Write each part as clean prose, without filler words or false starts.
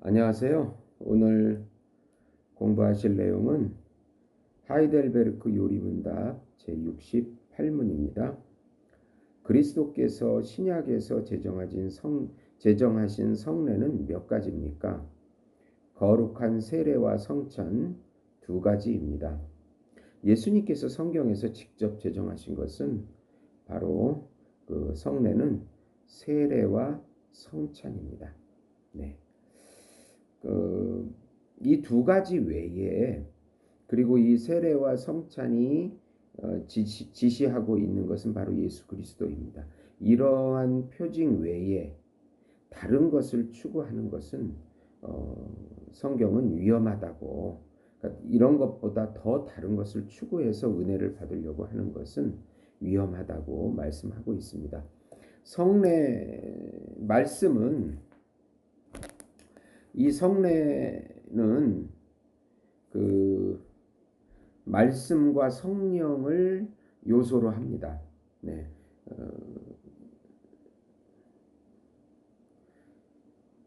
안녕하세요. 오늘 공부하실 내용은 하이델베르크 요리문답 제68문입니다. 그리스도께서 신약에서 제정하신 성례는 몇 가지입니까? 거룩한 세례와 성찬 두 가지입니다. 예수님께서 성경에서 직접 제정하신 것은 바로 그 성례는 세례와 성찬입니다. 네. 이 두 가지 외에 그리고 이 세례와 성찬이 지시하고 있는 것은 바로 예수 그리스도입니다. 이러한 표징 외에 다른 것을 추구하는 것은 성경은 위험하다고, 그러니까 이런 것보다 더 다른 것을 추구해서 은혜를 받으려고 하는 것은 위험하다고 말씀하고 있습니다. 성례 말씀은 이 성례는 그 말씀과 성령을 요소로 합니다. 네.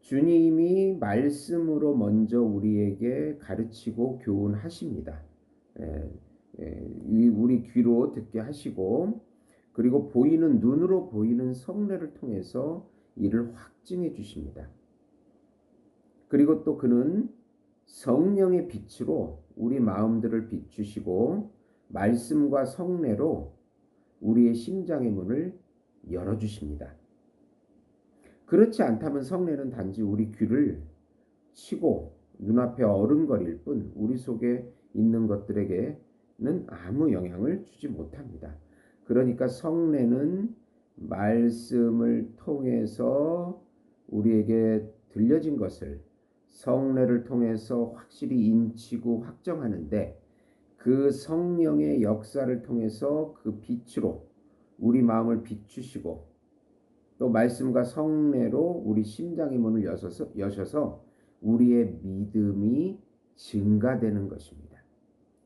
주님이 말씀으로 먼저 우리에게 가르치고 교훈하십니다. 우리 귀로 듣게 하시고, 그리고 눈으로 보이는 성례를 통해서 이를 확증해 주십니다. 그리고 또 그는 성령의 빛으로 우리 마음들을 비추시고 말씀과 성례로 우리의 심장의 문을 열어주십니다. 그렇지 않다면 성례는 단지 우리 귀를 치고 눈앞에 어른거릴 뿐 우리 속에 있는 것들에게는 아무 영향을 주지 못합니다. 그러니까 성례는 말씀을 통해서 우리에게 들려진 것을 성례를 통해서 확실히 인치고 확정하는데, 그 성령의 역사를 통해서 그 빛으로 우리 마음을 비추시고 또 말씀과 성례로 우리 심장의 문을 여셔서 우리의 믿음이 증가되는 것입니다.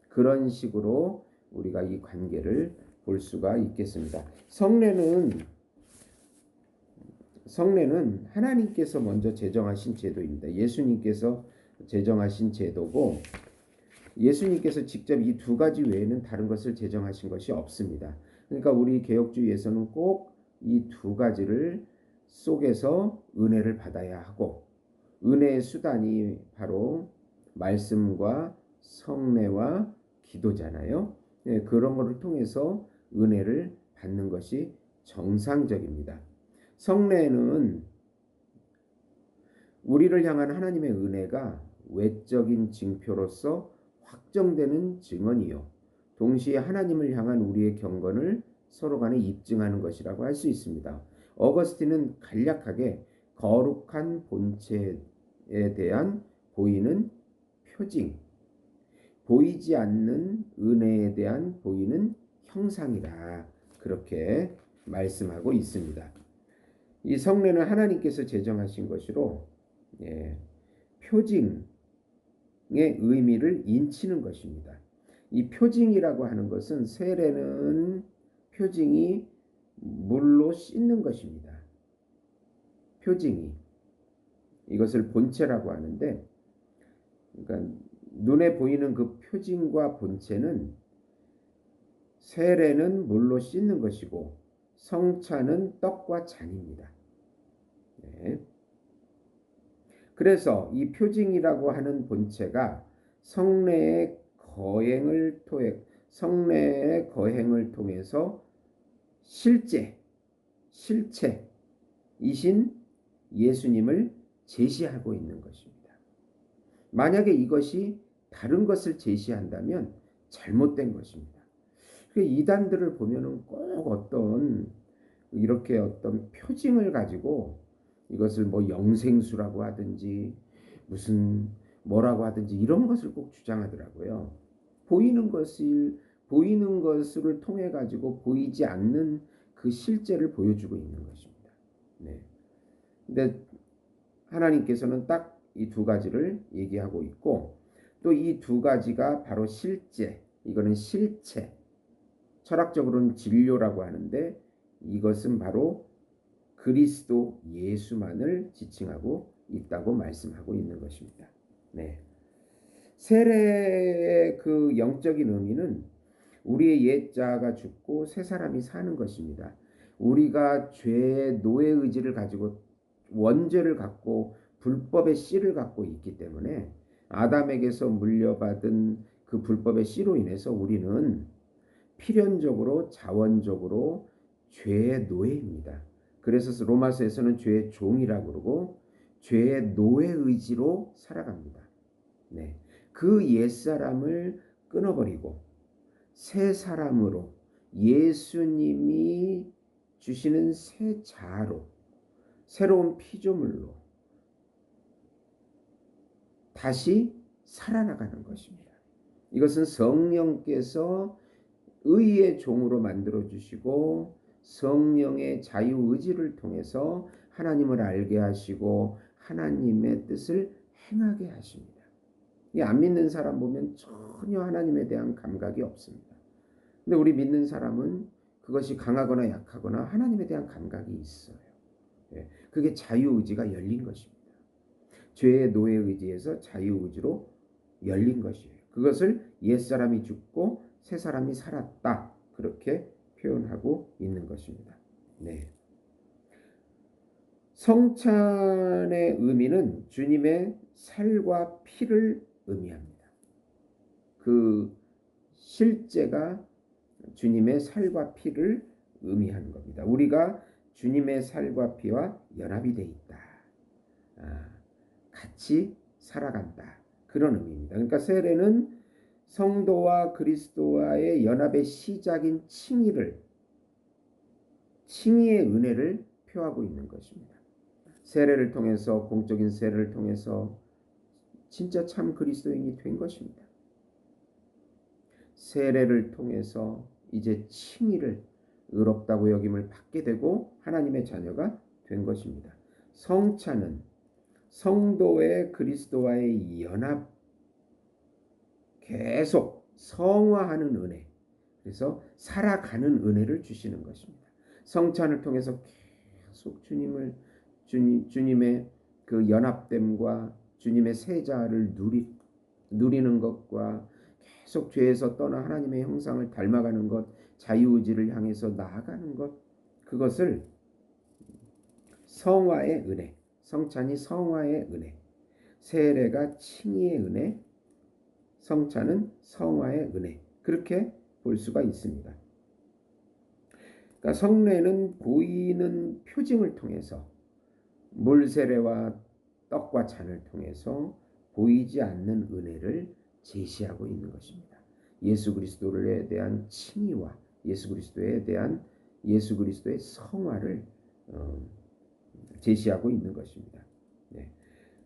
그런 식으로 우리가 이 관계를 볼 수가 있겠습니다. 성례는 하나님께서 먼저 제정하신 제도입니다. 예수님께서 제정하신 제도고, 예수님께서 직접 이 두 가지 외에는 다른 것을 제정하신 것이 없습니다. 그러니까 우리 개혁주의에서는 꼭 이 두 가지를 속에서 은혜를 받아야 하고, 은혜의 수단이 바로 말씀과 성례와 기도잖아요. 네, 그런 것을 통해서 은혜를 받는 것이 정상적입니다. 성례는 우리를 향한 하나님의 은혜가 외적인 징표로서 확정되는 증언이요, 동시에 하나님을 향한 우리의 경건을 서로 간에 입증하는 것이라고 할 수 있습니다. 어거스틴은 간략하게 거룩한 본체에 대한 보이는 표징, 보이지 않는 은혜에 대한 보이는 형상이다, 그렇게 말씀하고 있습니다. 이 성례는 하나님께서 제정하신 것이로 표징의 의미를 인치는 것입니다. 이 표징이라고 하는 것은, 세례는 표징이 물로 씻는 것입니다. 표징이 이것을 본체라고 하는데, 그러니까 눈에 보이는 그 표징과 본체는, 세례는 물로 씻는 것이고 성찬은 떡과 잔입니다. 네. 그래서 이 표징이라고 하는 본체가 성례의 거행을 통해서 실체이신 예수님을 제시하고 있는 것입니다. 만약에 이것이 다른 것을 제시한다면 잘못된 것입니다. 이단들을 보면은 꼭 어떤 표징을 가지고 이것을 뭐 영생수라고 하든지 무슨 뭐라고 하든지 이런 것을 꼭 주장하더라고요. 보이는 것을 통해 가지고 보이지 않는 그 실제를 보여주고 있는 것입니다. 네. 근데 하나님께서는 딱 이 두 가지를 얘기하고 있고, 또 이 두 가지가 바로 이거는 실체, 철학적으로는 진료라고 하는데, 이것은 바로 그리스도 예수만을 지칭하고 있다고 말씀하고 있는 것입니다. 네. 세례의 그 영적인 의미는 우리의 옛자가 죽고 새 사람이 사는 것입니다. 우리가 죄의 노예 의지를 가지고 원죄를 갖고 불법의 씨를 갖고 있기 때문에 아담에게서 물려받은 그 불법의 씨로 인해서 우리는 필연적으로 자원적으로 죄의 노예입니다. 그래서 로마서에서는 죄의 종이라고 그러고 죄의 노예 의지로 살아갑니다. 네. 그 옛사람을 끊어버리고 새 사람으로 예수님이 주시는 새 자아로 새로운 피조물로 다시 살아나가는 것입니다. 이것은 성령께서 의의 종으로 만들어 주시고 성령의 자유의지를 통해서 하나님을 알게 하시고 하나님의 뜻을 행하게 하십니다. 안 믿는 사람 보면 전혀 하나님에 대한 감각이 없습니다. 근데 우리 믿는 사람은 그것이 강하거나 약하거나 하나님에 대한 감각이 있어요. 그게 자유의지가 열린 것입니다. 죄의 노예의지에서 자유의지로 열린 것이에요. 그것을 옛사람이 죽고 새사람이 살았다. 그렇게 표현하고 있는 것입니다. 네. 성찬의 의미는 주님의 살과 피를 의미합니다. 그 실제가 주님의 살과 피를 의미하는 겁니다. 우리가 주님의 살과 피와 연합이 돼 있다. 같이 살아간다. 그런 의미입니다. 그러니까 세례는 성도와 그리스도와의 연합의 시작인 칭의의 은혜를 표하고 있는 것입니다. 세례를 통해서 공적인 세례를 통해서 진짜 참 그리스도인이 된 것입니다. 세례를 통해서 이제 칭의를 의롭다고 여김을 받게 되고 하나님의 자녀가 된 것입니다. 성찬은 성도의 그리스도와의 연합, 계속 성화하는 은혜, 그래서 살아가는 은혜를 주시는 것입니다. 성찬을 통해서 계속 주님의 그 연합됨과 주님의 세자를 누리는 것과 계속 죄에서 떠나 하나님의 형상을 닮아가는 것, 자유의지를 향해서 나아가는 것, 그것을 성화의 은혜, 성찬이 성화의 은혜, 세례가 칭의의 은혜, 성찬은 성화의 은혜, 그렇게 볼 수가 있습니다. 그러니까 성례는 보이는 표징을 통해서 물세례와 떡과 잔을 통해서 보이지 않는 은혜를 제시하고 있는 것입니다. 예수 그리스도에 대한 칭의와 예수 그리스도의 성화를 제시하고 있는 것입니다. 네.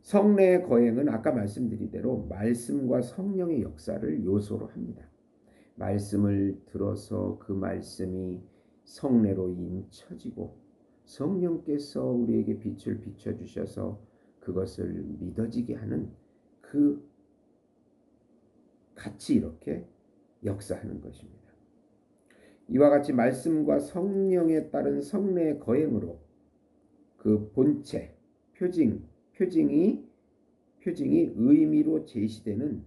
성례의 거행은 아까 말씀드린 대로 말씀과 성령의 역사를 요소로 합니다. 말씀을 들어서 그 말씀이 성례로 인쳐지고 성령께서 우리에게 빛을 비춰주셔서 그것을 믿어지게 하는 그 같이 이렇게 역사하는 것입니다. 이와 같이 말씀과 성령에 따른 성례의 거행으로 그 본체, 표징이 의미로 제시되는,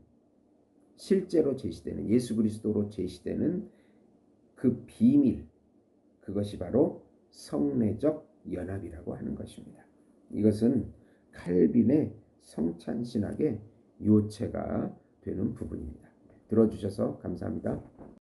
실제로 제시되는, 예수 그리스도로 제시되는 그 비밀, 그것이 바로 성례적 연합이라고 하는 것입니다. 이것은 칼빈의 성찬신학의 요체가 되는 부분입니다. 들어주셔서 감사합니다.